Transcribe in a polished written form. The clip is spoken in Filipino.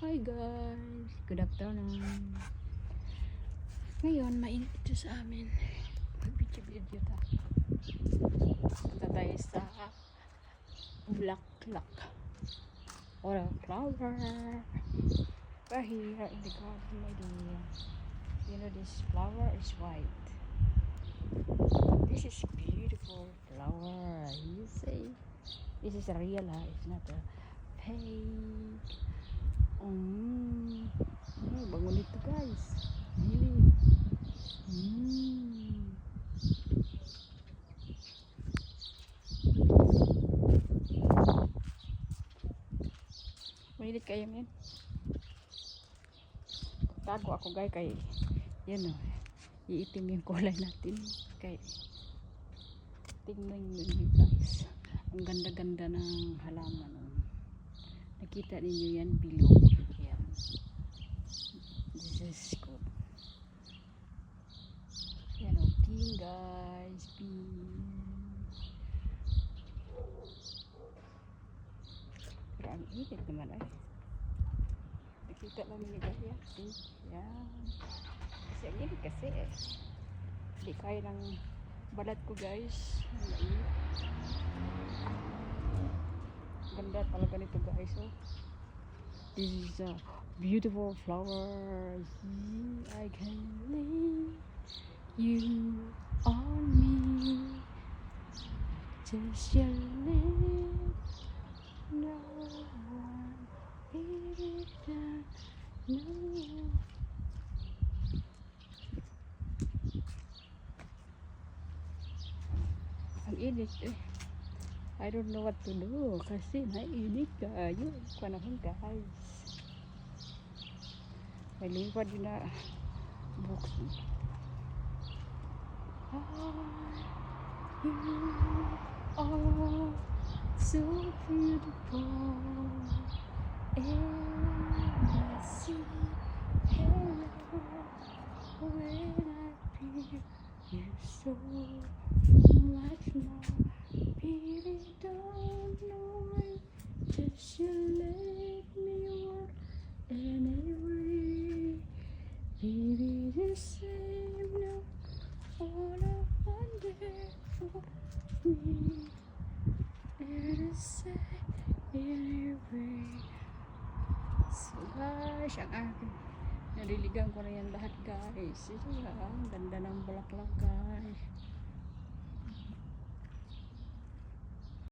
Hi guys, good afternoon. Ngayon, mainit ito sa amin. Mag-video ta. Punta tayo sa bulaklak or a flower. We're here in the garden, my dear. You know this flower is white. This is beautiful flower. You see, this is a real, it's not a fake. Bango nito guys. Mahilig kayo men. Tago ako guys kay yan o. Iitim yung kulay natin. Kay tingnan nyo guys. Ang ganda-ganda ng halaman. Nakita ninyo yan below. Yan. This is good. Yan o. Pink guys. Pink. Pero ang init naman ay. Nakita lang ninyo guys yan. Pink. Yan. Kasi ang init kasi eh. Hindi kaya ng balat ko guys. Ang init. Ganda talaga nito guys. Oh. This is a beautiful flower. I can leave you on me. Just your lips. No one beat it down. No one. Ang init eh. I don't know what to do kasi naiinit kayo panahon guys. May liwad din na books. You are so beautiful and I see hello when I feel you so much more. Really don't know it. Just you let me walk anyway. Baby, the same now. All I wonder for me. And the same anyway. So guys, ang akin. Naliligan ko na yan lahat guys. Ito lang, ganda ng bulaklak guys.